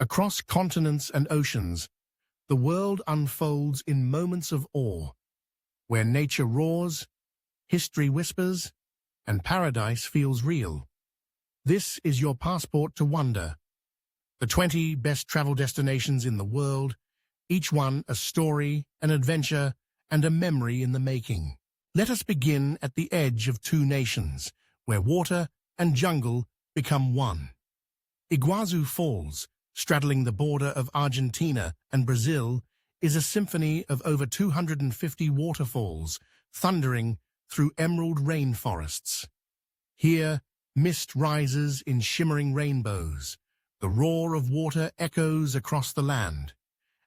Across continents and oceans, the world unfolds in moments of awe, where nature roars, history whispers, and paradise feels real. This is your passport to wonder. The 20 best travel destinations in the world, each one a story, an adventure, and a memory in the making. Let us begin at the edge of two nations, where water and jungle become one. Iguazu Falls, straddling the border of Argentina and Brazil, is a symphony of over 250 waterfalls, thundering through emerald rainforests. Here, mist rises in shimmering rainbows, the roar of water echoes across the land,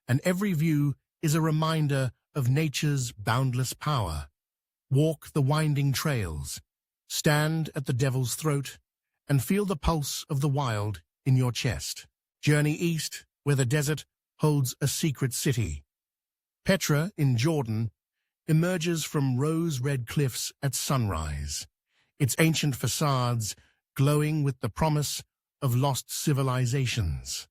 and every view is a reminder of nature's boundless power. Walk the winding trails, stand at the devil's throat, and feel the pulse of the wild in your chest. Journey east, where the desert holds a secret city. Petra, in Jordan, emerges from rose-red cliffs at sunrise, its ancient facades glowing with the promise of lost civilizations.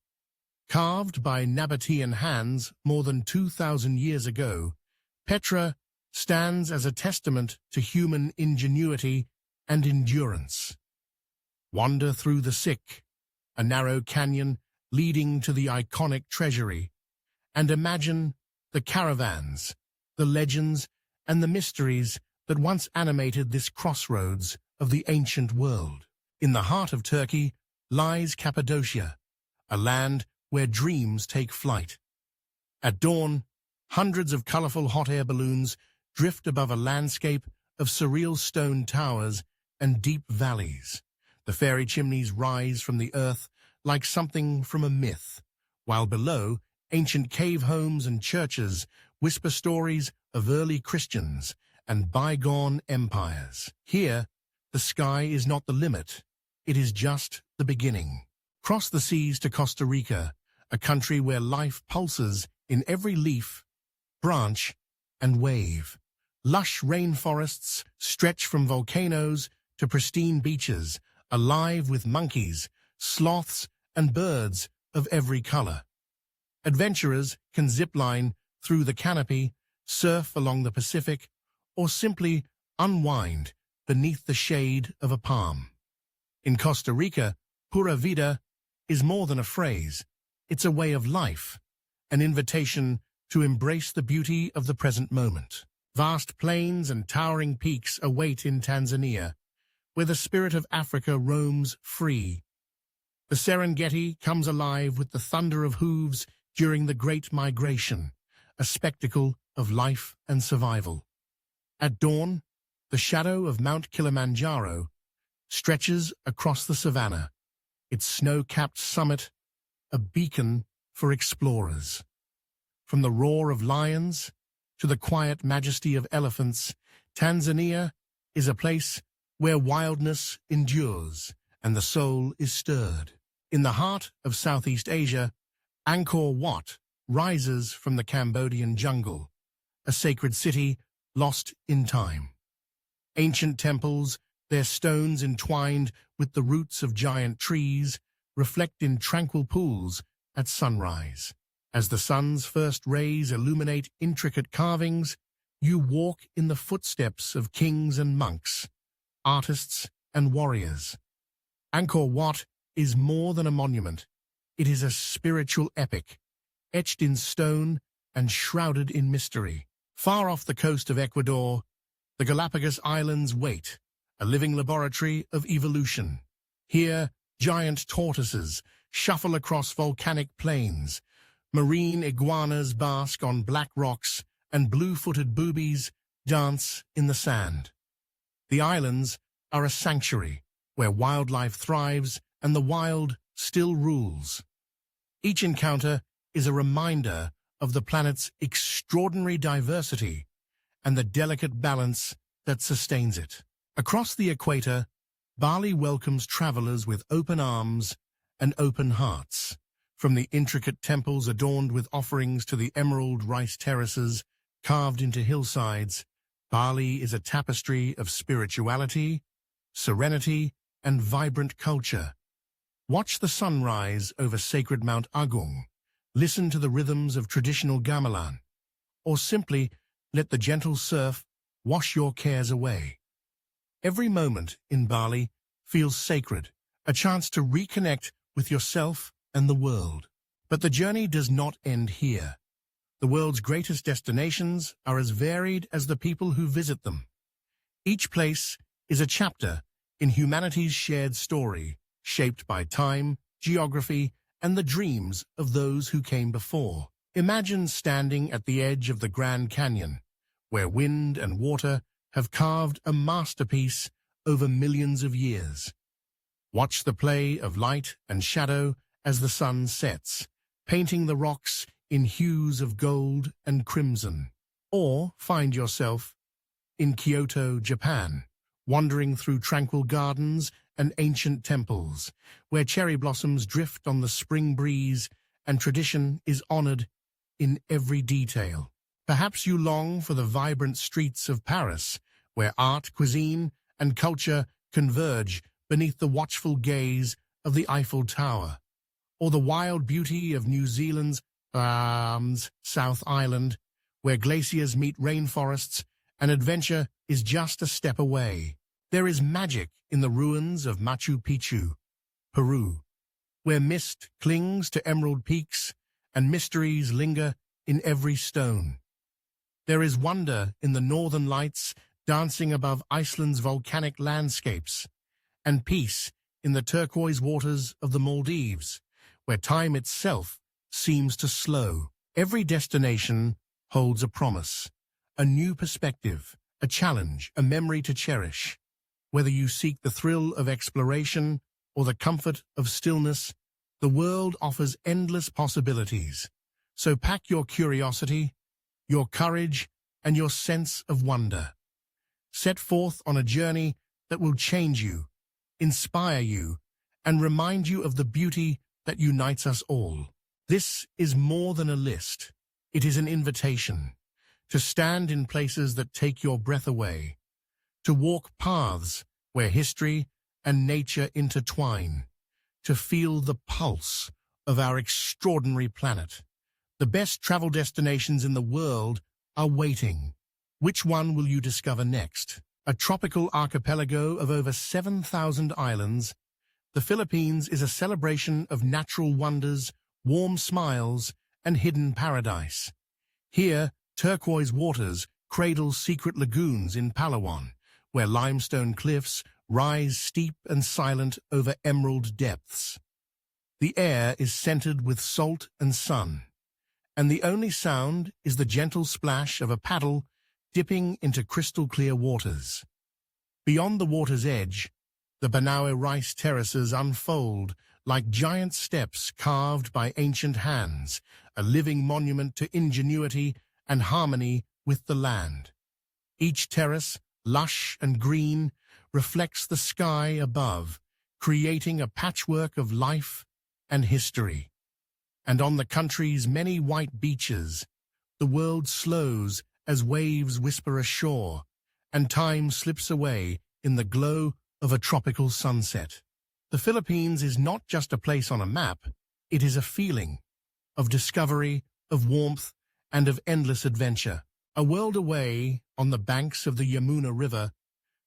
Carved by Nabatean hands more than 2,000 years ago, Petra stands as a testament to human ingenuity and endurance. Wander through the Cinque, a narrow canyon leading to the iconic treasury, and imagine the caravans, the legends, and the mysteries that once animated this crossroads of the ancient world. In the heart of Turkey lies Cappadocia, a land where dreams take flight. At dawn, hundreds of colorful hot air balloons drift above a landscape of surreal stone towers and deep valleys. The fairy chimneys rise from the earth like something from a myth, while below, ancient cave homes and churches whisper stories of early Christians and bygone empires. Here, the sky is not the limit, it is just the beginning. Cross the seas to Costa Rica, a country where life pulses in every leaf, branch, and wave. Lush rainforests stretch from volcanoes to pristine beaches, alive with monkeys, sloths, and birds of every color. Adventurers can zipline through the canopy, surf along the Pacific, or simply unwind beneath the shade of a palm. In Costa Rica, Pura Vida is more than a phrase. It's a way of life, an invitation to embrace the beauty of the present moment. Vast plains and towering peaks await in Tanzania, where the spirit of Africa roams free. The Serengeti comes alive with the thunder of hooves during the Great Migration, a spectacle of life and survival. At dawn, the shadow of Mount Kilimanjaro stretches across the savannah, its snow-capped summit a beacon for explorers. From the roar of lions to the quiet majesty of elephants, Tanzania is a place where wildness endures and the soul is stirred. In the heart of Southeast Asia, Angkor Wat rises from the Cambodian jungle, a sacred city lost in time. Ancient temples, their stones entwined with the roots of giant trees, reflect in tranquil pools at sunrise. As the sun's first rays illuminate intricate carvings, you walk in the footsteps of kings and monks, artists and warriors. Angkor Wat is more than a monument. It is a spiritual epic, etched in stone and shrouded in mystery. Far off the coast of Ecuador, the Galapagos Islands wait, a living laboratory of evolution. Here, giant tortoises shuffle across volcanic plains, marine iguanas bask on black rocks, and blue-footed boobies dance in the sand. The islands are a sanctuary where wildlife thrives and the wild still rules. Each encounter is a reminder of the planet's extraordinary diversity and the delicate balance that sustains it. Across the equator, Bali welcomes travelers with open arms and open hearts. From the intricate temples adorned with offerings to the emerald rice terraces carved into hillsides, Bali is a tapestry of spirituality, serenity, and vibrant culture. Watch the sunrise over sacred Mount Agung, listen to the rhythms of traditional gamelan, or simply let the gentle surf wash your cares away. Every moment in Bali feels sacred, a chance to reconnect with yourself and the world. But the journey does not end here. The world's greatest destinations are as varied as the people who visit them. Each place is a chapter in humanity's shared story, shaped by time, geography, and the dreams of those who came before. Imagine standing at the edge of the Grand Canyon, where wind and water have carved a masterpiece over millions of years. Watch the play of light and shadow as the sun sets, painting the rocks in hues of gold and crimson. Or find yourself in Kyoto, Japan, wandering through tranquil gardens and ancient temples, where cherry blossoms drift on the spring breeze and tradition is honored in every detail. Perhaps you long for the vibrant streets of Paris, where art, cuisine, and culture converge beneath the watchful gaze of the Eiffel Tower, or the wild beauty of New Zealand's South Island, where glaciers meet rainforests and adventure is just a step away. There is magic in the ruins of Machu Picchu, Peru, where mist clings to emerald peaks and mysteries linger in every stone. There is wonder in the northern lights dancing above Iceland's volcanic landscapes, and peace in the turquoise waters of the Maldives, where time itself seems to slow. Every destination holds a promise, a new perspective, a challenge, a memory to cherish. Whether you seek the thrill of exploration or the comfort of stillness, the world offers endless possibilities. So pack your curiosity, your courage, and your sense of wonder. Set forth on a journey that will change you, inspire you, and remind you of the beauty that unites us all. This is more than a list. It is an invitation to stand in places that take your breath away, to walk paths where history and nature intertwine, to feel the pulse of our extraordinary planet. The best travel destinations in the world are waiting. Which one will you discover next? A tropical archipelago of over 7,000 islands, the Philippines is a celebration of natural wonders, warm smiles, and hidden paradise. Here, turquoise waters cradle secret lagoons in Palawan, where limestone cliffs rise steep and silent over emerald depths. The air is scented with salt and sun, and the only sound is the gentle splash of a paddle dipping into crystal-clear waters. Beyond the water's edge, the Banaue rice terraces unfold like giant steps carved by ancient hands, a living monument to ingenuity and harmony with the land. Each terrace, lush and green, reflects the sky above, creating a patchwork of life and history. And on the country's many white beaches, the world slows as waves whisper ashore, and time slips away in the glow of a tropical sunset. The Philippines is not just a place on a map, it is a feeling of discovery, of warmth, and of endless adventure. A world away, on the banks of the Yamuna River,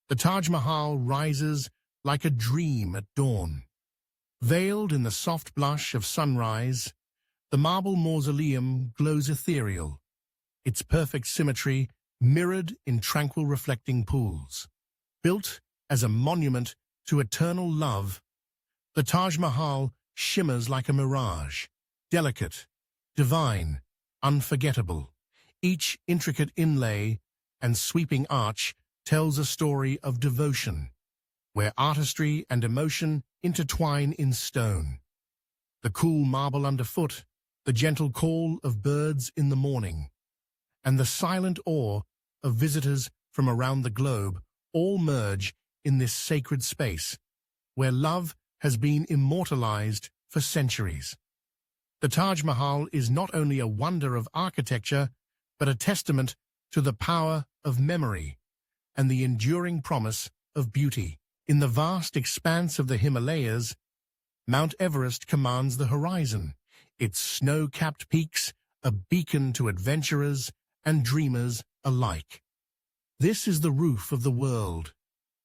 the Taj Mahal rises like a dream at dawn. Veiled in the soft blush of sunrise, the marble mausoleum glows ethereal, its perfect symmetry mirrored in tranquil reflecting pools. Built as a monument to eternal love, the Taj Mahal shimmers like a mirage, delicate, divine, unforgettable. Each intricate inlay and sweeping arch tells a story of devotion, where artistry and emotion intertwine in stone. The cool marble underfoot, the gentle call of birds in the morning, and the silent awe of visitors from around the globe all merge in this sacred space, where love has been immortalized for centuries. The Taj Mahal is not only a wonder of architecture, but a testament to the power of memory and the enduring promise of beauty. In the vast expanse of the Himalayas, Mount Everest commands the horizon, its snow-capped peaks a beacon to adventurers and dreamers alike. This is the roof of the world,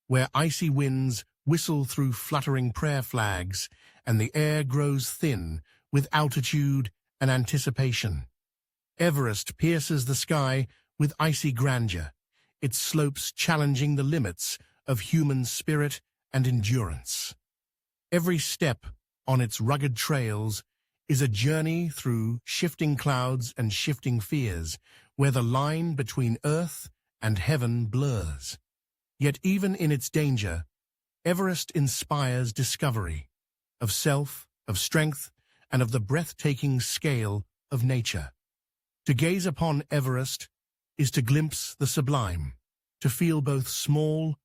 where icy winds whistle through fluttering prayer flags and the air grows thin with altitude and anticipation. Everest pierces the sky with icy grandeur, its slopes challenging the limits of human spirit and endurance. Every step on its rugged trails is a journey through shifting clouds and shifting fears, where the line between earth and heaven blurs. Yet even in its danger, Everest inspires discovery of self, of strength, and of the breathtaking scale of nature. To gaze upon Everest is to glimpse the sublime, to feel both small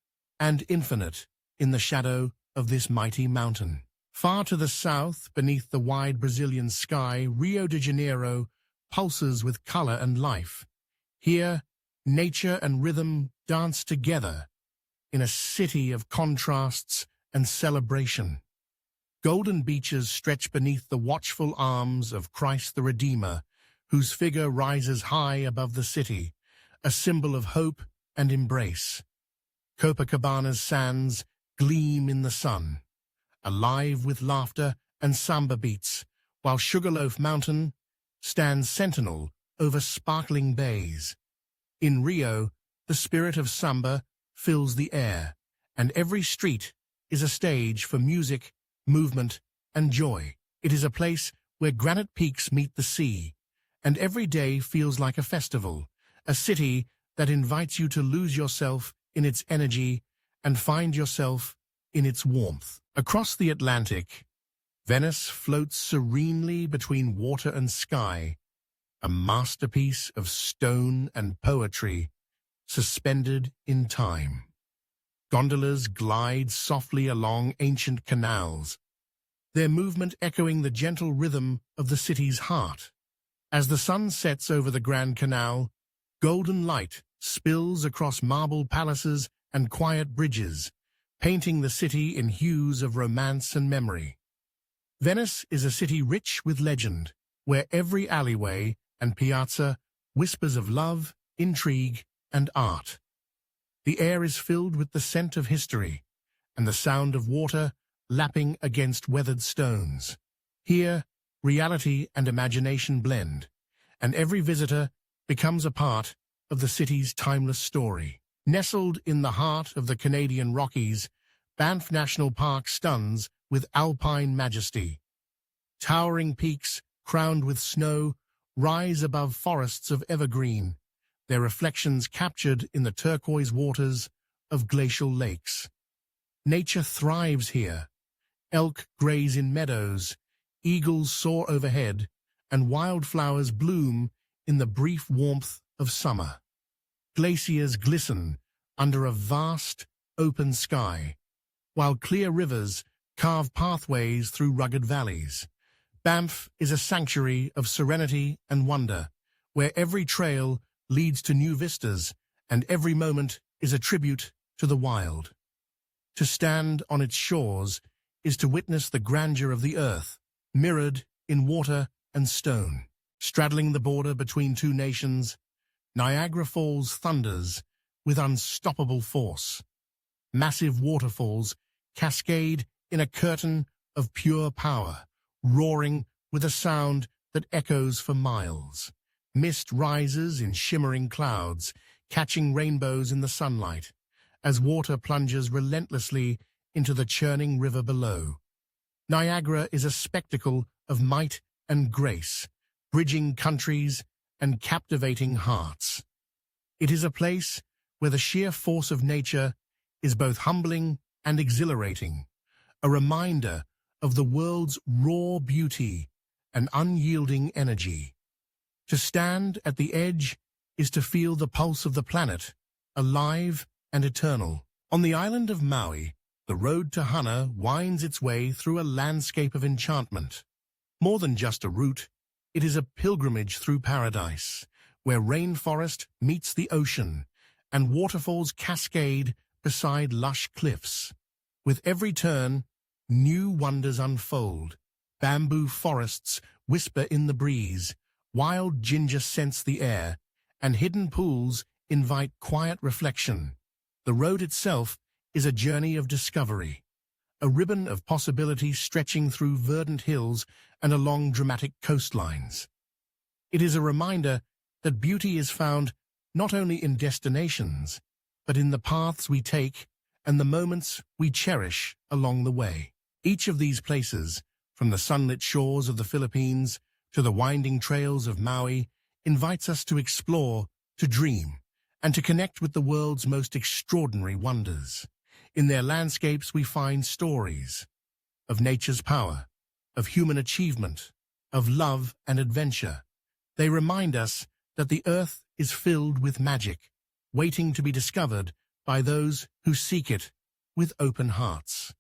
and infinite in the shadow of this mighty mountain. Far to the south, beneath the wide Brazilian sky, Rio de Janeiro pulses with color and life. Here, nature and rhythm dance together in a city of contrasts and celebration. Golden beaches stretch beneath the watchful arms of Christ the Redeemer, whose figure rises high above the city, a symbol of hope and embrace. Copacabana's sands gleam in the sun, alive with laughter and samba beats, while Sugarloaf Mountain stands sentinel over sparkling bays. In Rio, the spirit of samba fills the air, and every street is a stage for music, movement, and joy. It is a place where granite peaks meet the sea, and every day feels like a festival, a city that invites you to lose yourself in its energy and find yourself in its warmth. Across the Atlantic, Venice floats serenely between water and sky, a masterpiece of stone and poetry suspended in time. Gondolas glide softly along ancient canals, their movement echoing the gentle rhythm of the city's heart. As the sun sets over the Grand Canal, golden light spills across marble palaces and quiet bridges, painting the city in hues of romance and memory. Venice is a city rich with legend, where every alleyway and piazza whispers of love, intrigue, and art. The air is filled with the scent of history and the sound of water lapping against weathered stones. Here, reality and imagination blend, and every visitor becomes a part of the city's timeless story. Nestled in the heart of the Canadian Rockies, Banff National Park stuns with alpine majesty. Towering peaks, crowned with snow, rise above forests of evergreen, their reflections captured in the turquoise waters of glacial lakes. Nature thrives here. Elk graze in meadows, eagles soar overhead, and wildflowers bloom in the brief warmth of summer. Glaciers glisten under a vast, open sky, while clear rivers carve pathways through rugged valleys. Banff is a sanctuary of serenity and wonder, where every trail leads to new vistas and every moment is a tribute to the wild. To stand on its shores is to witness the grandeur of the earth, mirrored in water and stone. Straddling the border between two nations, Niagara Falls thunders with unstoppable force. Massive waterfalls cascade in a curtain of pure power, roaring with a sound that echoes for miles. Mist rises in shimmering clouds, catching rainbows in the sunlight, as water plunges relentlessly into the churning river below. Niagara is a spectacle of might and grace, bridging countries and captivating hearts. It is a place where the sheer force of nature is both humbling and exhilarating, a reminder of the world's raw beauty and unyielding energy. To stand at the edge is to feel the pulse of the planet, alive and eternal. On the island of Maui, the road to Hana winds its way through a landscape of enchantment. More than just a route, it is a pilgrimage through paradise, where rainforest meets the ocean and waterfalls cascade beside lush cliffs. With every turn, new wonders unfold. Bamboo forests whisper in the breeze, wild ginger scents the air, and hidden pools invite quiet reflection. The road itself is a journey of discovery, a ribbon of possibilities stretching through verdant hills and along dramatic coastlines. It is a reminder that beauty is found not only in destinations, but in the paths we take and the moments we cherish along the way. Each of these places, from the sunlit shores of the Philippines to the winding trails of Maui, invites us to explore, to dream, and to connect with the world's most extraordinary wonders. In their landscapes we find stories of nature's power, of human achievement, of love and adventure. They remind us that the earth is filled with magic, waiting to be discovered by those who seek it with open hearts.